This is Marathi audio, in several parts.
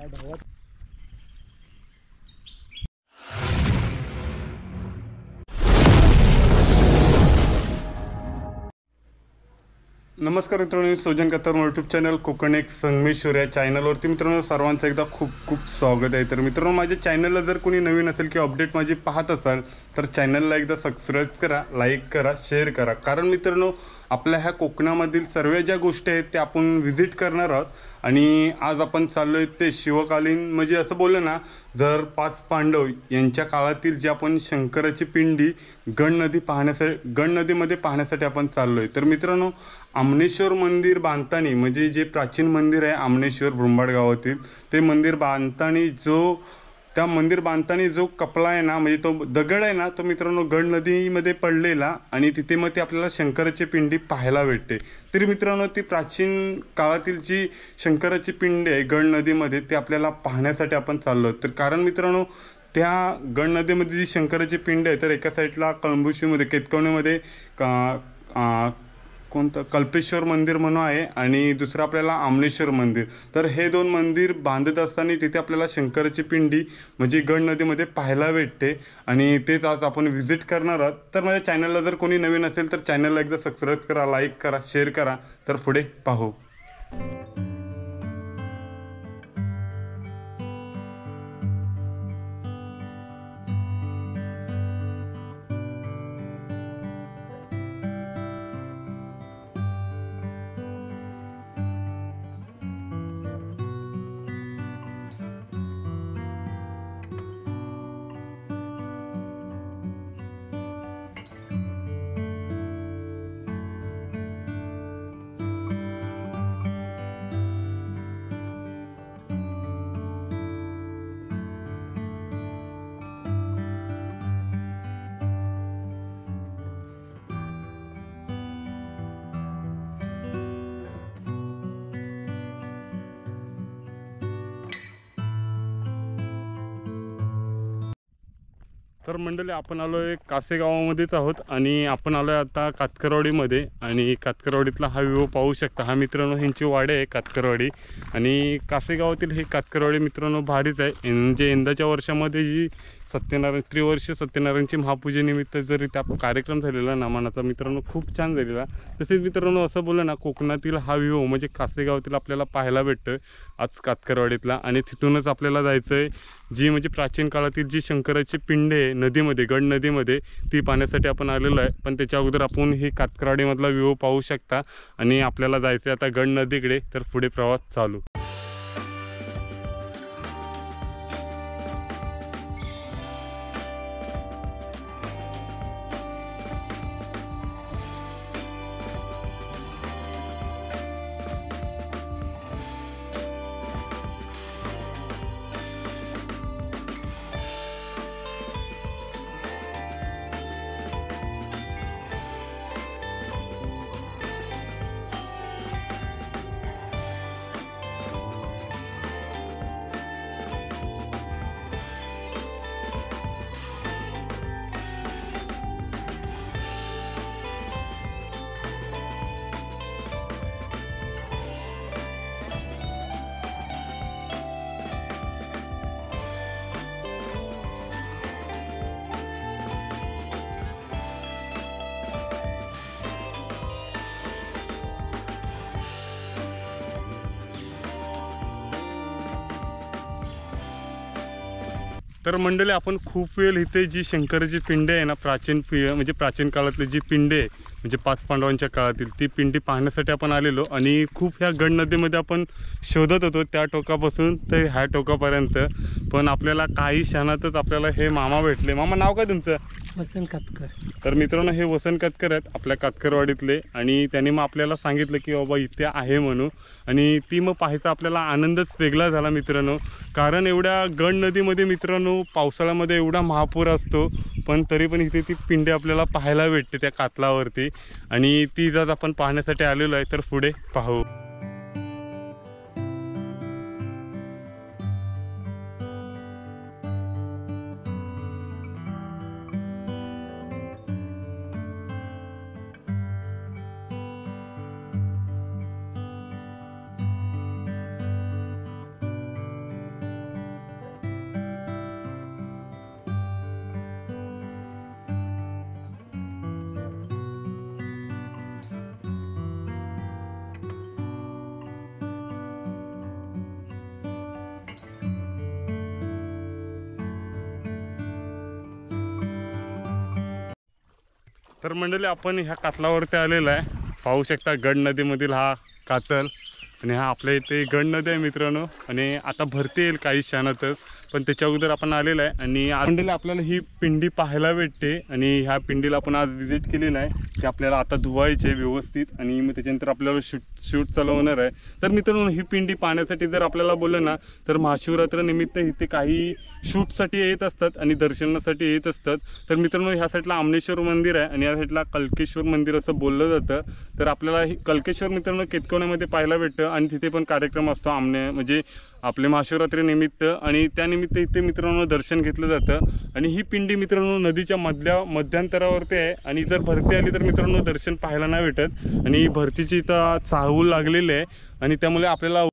नमस्कार मित्रांनो, सोजन कतर यूट्यूब चॅनल कोकण एक संगमेश्वर या चॅनलवरती मित्रांनो सर्वांचं एकदा खूप खूप स्वागत आहे। तर मित्रांनो, माझ्या चॅनलला जर कोणी नवीन असेल किंवा अपडेट माझी पाहत असाल तर चॅनलला एकदा सबस्क्राईब करा, लाईक करा, शेअर करा। कारण मित्रांनो, आपल्या ह्या कोकणामधील सर्व ज्या गोष्टी आहेत त्या आपण व्हिजिट करणार आहोत। आणि आज आपण चाललोय ते शिवकालीन, म्हणजे असं बोललं ना, जर 5 पांडव यांच्या काळातील जे आपण शंकराची पिंडी गण नदीमध्ये पाहण्यासाठी आपण चाललोय। तर मित्रांनो, आमनेश्वर मंदिर बांधताना, म्हणजे जे प्राचीन मंदिर आहे आमनेश्वर ब्रह्मवाड गावातील, ते मंदिर बांधताना त्या मंदिर बांधताना जो कपला आहे ना, म्हणजे तो दगड आहे ना, तो मित्रांनो गण नदीमध्ये पडलेला आणि तिथे मग ते आपल्याला शंकराची पिंडी पाहायला भेटते। तरी मित्रांनो, ती प्राचीन काळातील जी शंकराची पिंडी आहे गण नदीमध्ये, ते आपल्याला पाहण्यासाठी आपण चाललो। तर कारण मित्रांनो, त्या गण नदीमध्ये जी शंकराची पिंड आहे, तर एका साईडला कळंबुशीमध्ये केतकवणीमध्ये कोणतं कल्पेश्वर मंदिर म्हणून आहे आणि दुसरं आपल्याला आमनेश्वर मंदिर। तर हे दोन मंदिर बांधत असताना तिथे आपल्याला शंकराची पिंडी म्हणजे गण नदीमध्ये पाहायला भेटते आणि तेच आज आपण व्हिजिट करणार आहोत। तर माझ्या चॅनलला जर कोणी नवीन असेल तर चॅनलला एकदा सबस्क्राईब करा, लाईक करा, शेअर करा। तर पुढे पाहू। तर मंडळी, आपण आलो आहे कासे गावामध्येच आहोत आणि आपण आलो आहे आता कातकरवाडीमध्ये। आणि कातकरवाडीतला हा व्ह्यू पाहू शकता। हा मित्रांनो ह्यांची वाडी आहे कातकरवाडी आणि कासे गावातील हे कातकरवाडी मित्रांनो भारीच आहे। म्हणजे यंदाच्या वर्षामध्ये जी त्रिवर्ष सत्यनारायणची महापूजेनिमित्त जर इथे कार्यक्रम झालेला नामानाचा मित्रांनो, खूप छान झालेला। तसेच मित्रांनो, असं बोललं ना, कोकणातील हा व्ह्यू म्हणजे कासेगावातील आपल्याला पाहायला भेटतं आज कातकरवाडीतला। आणि तिथूनच आपल्याला जायचं आहे जी म्हणजे प्राचीन काळातील जी शंकराची पिंड आहे नदीमध्ये, गण नदीमध्ये, ती पाहण्यासाठी आपण आलेलो आहे। पण त्याच्या अगोदर आपण ही कातकरवाडीमधला व्ह्यू पाहू शकता आणि आपल्याला जायचं आहे आता गण नदीकडे। तर पुढे प्रवास चालू। तर मंडळी, आपण खूप वेळ इथे जी शंकराची पिंड आहे ना, म्हणजे प्राचीन काळातली जी पिंड आहे, म्हणजे 5 पांडवांच्या काळातील, ती पिंडी पाहण्यासाठी आपण आलेलो। आणि खूप ह्या गण नदीमध्ये आपण शोधत होतो त्या टोकापासून ते ह्या टोकापर्यंत। पण आपल्याला काही क्षणातच आपल्याला हे मामा भेटले। मामा, नाव काय तुमचं? वसंत कातकर। तर मित्रांनो, हे वसंत कातकर आहेत आपल्या कातकरवाडीतले आणि त्यांनी मग आपल्याला सांगितलं की बाबा इथे आहे म्हणून। आणि ती मग पाहायचा आपल्याला आनंदच वेगळा झाला मित्रांनो। कारण एवढ्या गण नदीमध्ये मित्रांनो पावसाळ्यामध्ये एवढा महापूर असतो, पण तरी पण इथे ती पिंडी आपल्याला पाहायला भेटते त्या कातलावरती। आणि ती जर आपण पाहण्यासाठी आलेलो आहे तर पुढे पाहू। तर मंडळी आपण ह्या कातलावरती आलेला आहे, पाहू शकता गड नदीमधील हा कातल आणि हा आपल्या इथे गड नदी आहे मित्रांनो. आणि आता भरती येईल काही क्षणातच, पण त्याच्या अगोदर आपण आलेला आहे. आणि मंडळी आपल्याला ही पिंडी पाहायला भेटते आणि ह्या पिंडीला आपण आज विजिट केलेलं आहे की आपल्याला आता धुवायचे व्यवस्थित आणि मग त्याच्यानंतर आपल्याला शूट चालू होणार आहे. तर मित्रांनो ही पिंडी पाहण्यासाठी जर आपल्याला बोललं ना तर महाशिवरात्र निमित्त इथे काही शूटसाठी येत असतात आणि दर्शनासाठी येत असतात. तर मित्रांनो ह्या साईडला आमनेश्वर मंदिर आहे आणि या साईडला कल्केश्वर मंदिर असं बोललं जातं. तर आपल्याला ही कल्केश्वर मित्रांनो केतकोण्यामध्ये पाहायला भेटतं आणि तिथे पण कार्यक्रम असतो म्हणजे आपले महाशिवरात्री निमित्त, आणि त्यानिमित्त इथे मित्रांनो दर्शन घेतलं जातं. आणि ही पिंडी मित्रांनो नदीच्या मध्यांतरावरती आहे आणि जर भरती आली तर मित्रांनो दर्शन पाहायला नाही भेटत. आणि भरतीची इथं चाहूल लागलेली आहे आणि त्यामुळे आपल्याला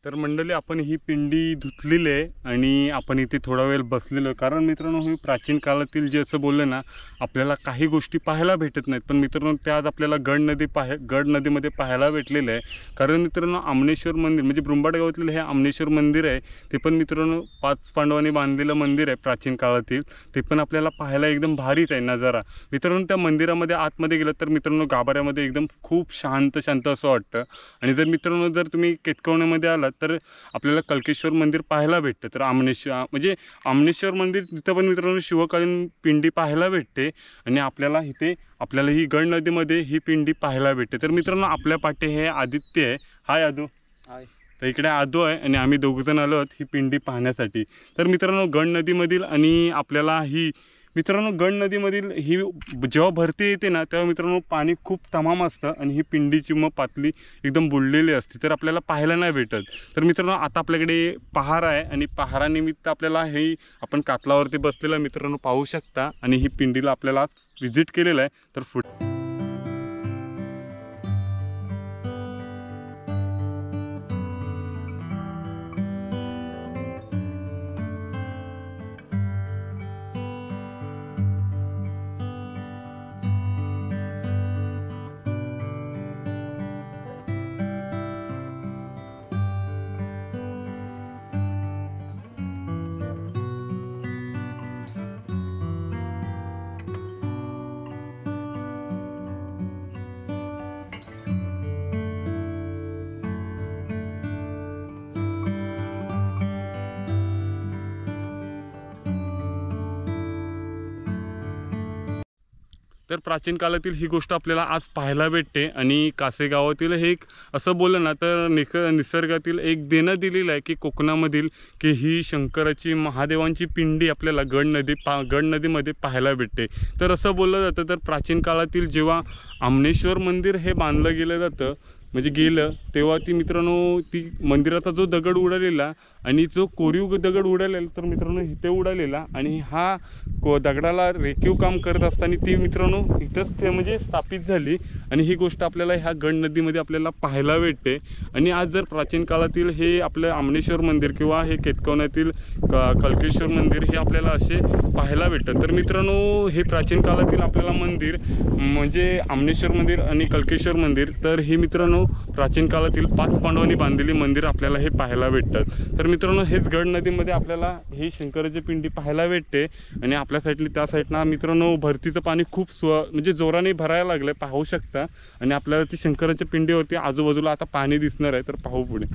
तर मंडळी आपण ही पिंडी धुतलेली आहे आणि आपण इथे थोडा वेळ बसलेलो आहे. कारण मित्रांनो ही प्राचीन काळातील जे असं बोललं ना आपल्याला काही गोष्टी पाहायला भेटत नाहीत, पण मित्रांनो त्या आज आपल्याला गड नदीमध्ये पाहायला भेटलेलं आहे. कारण मित्रांनो आमनेश्वर मंदिर म्हणजे ब्रुंबाड गावातलं हे आमनेश्वर मंदिर आहे, ते पण मित्रांनो 5 पांडवांनी बांधलेलं मंदिर आहे प्राचीन काळातील. ते पण आपल्याला पाहायला एकदम भारीच आहे नजारा. मित्रांनो त्या मंदिरामध्ये आतमध्ये गेलं तर मित्रांनो गाभाऱ्यामध्ये एकदम खूप शांत असं वाटतं. आणि जर मित्रांनो जर तुम्ही केतकोण्यामध्ये आलात तर आपल्याला कल्केश्वर मंदिर पाहायला भेटतं. तर आमनेश्वर मंदिर तिथं पण मित्रांनो शिवकालीन पिंडी पाहायला भेटते आणि आपल्याला ही गड नदीमध्ये ही पिंडी पाहायला भेटते. तर मित्रांनो आपल्या पाठी हे आदित्य आहे. हाय आदू. हाय. तर इकडे आदू आहे आणि आम्ही दोघंजण आलो आहोत ही पिंडी पाहण्यासाठी. तर मित्रांनो गड नदीमधील आणि आपल्याला मित्रांनो गड नदीमधील ही जेव्हा भरती येते ना तेव्हा मित्रांनो पाणी खूप तमाम असतं आणि ही पिंडीची मग पातळी एकदम बुडलेली असते, तर आपल्याला पाहायला नाही भेटत. तर मित्रांनो आता आपल्याकडे पहार आहे आणि पहारानिमित्त आपल्याला आपण कातलावरती बसलेलं मित्रांनो पाहू शकता आणि ही पिंडीला आपल्याला विजिट केलेलं आहे. तर तर प्राचीन काळातील ही गोष्ट आपल्याला आज पाहायला भेटते. आणि कासे गावातील हे एक असं बोललं ना तर निसर्गातील एक देणं दिलेलं आहे की कोकणामधील की ही शंकराची महादेवांची पिंडी आपल्याला गड नदीमध्ये पाहायला भेटते. तर असं बोललं जातं तर प्राचीन काळातील जेव्हा आमनेश्वर मंदिर हे बांधलं गेलं जातं म्हणजे तेव्हा मित्रांनो ती मंदिराचा जो दगड उडालेला आणि जो कोरीव दगड उडालेला तर मित्रांनो इथे उडालेला आणि हा दगडाला रेखीव काम करत असताना ती मित्रांनो इथंच म्हणजे स्थापित झाली. आणि ही गोष्ट आपल्याला ह्या गड नदीमध्ये आपल्याला पाहायला भेटते. आणि आज जर प्राचीन काळातील हे आपलं आमनेश्वर मंदिर किंवा हे केतकोण्यातील कल्केश्वर मंदिर हे आपल्याला असे पाहायला भेटतात. तर मित्रांनो हे प्राचीन काळातील आपल्याला मंदिर म्हणजे आमनेश्वर मंदिर आणि कल्केश्वर मंदिर तर हे मित्रांनो प्राचीन काळातील 5 पांडवांनी बांधलेली मंदिर आपल्याला हे पाहायला भेटतात. तर मित्रांनो हेच गड नदीमध्ये आपल्याला ही शंकराची पिंडी पाहायला भेटते आणि आपल्या साईडली त्या साईडना मित्रांनो भरतीचं पाणी खूप म्हणजे जोराने भरायला लागलं पाहू शकता आणि आपल्याला ती शंकराच्या पिंडीवरती आजूबाजूला आता पाणी दिसणार आहे, तर पाहू पुढे.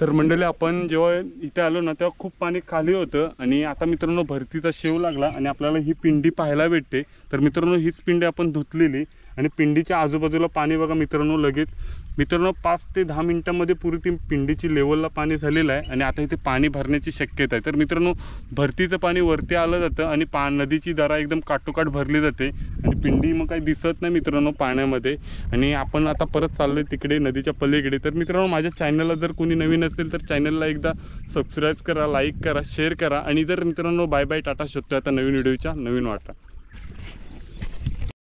तर मंडळी आपण जेव्हा इथे आलो ना तेव्हा खूप पाणी खाली होतं आणि आता मित्रांनो भरतीचा शेव लागला आणि आपल्याला ही पिंडी पाहायला भेटते. तर मित्रांनो हीच पिंडी आपण धुतलेली आणि पिंडीच्या आजूबाजूला पाणी बघा मित्रांनो. लगेच मित्रांनो 5 ते 10 मिनिटांमध्ये पुरी ती पिंडीची लेवलला पाणी झालेलं आहे आणि आता इथे पाणी भरण्याची शक्यता आहे. तर मित्रांनो भरतीचं पाणी वरती आलं जातं आणि नदीची दारा एकदम काठोकाठ भरली जाते आणि पिंडी मग काही दिसत नाही मित्रांनो पाण्यामध्ये. आणि आपण आता परत चाललो आहे तिकडे नदीच्या पलीकडे. तर मित्रांनो माझ्या चॅनलला जर कोणी नवीन असेल तर चॅनलला एकदा सबस्क्राईब करा, लाईक करा, शेअर करा आणि जर मित्रांनो बाय बाय टाटा शोधतोय आता नवीन व्हिडिओच्या नवीन वाटा.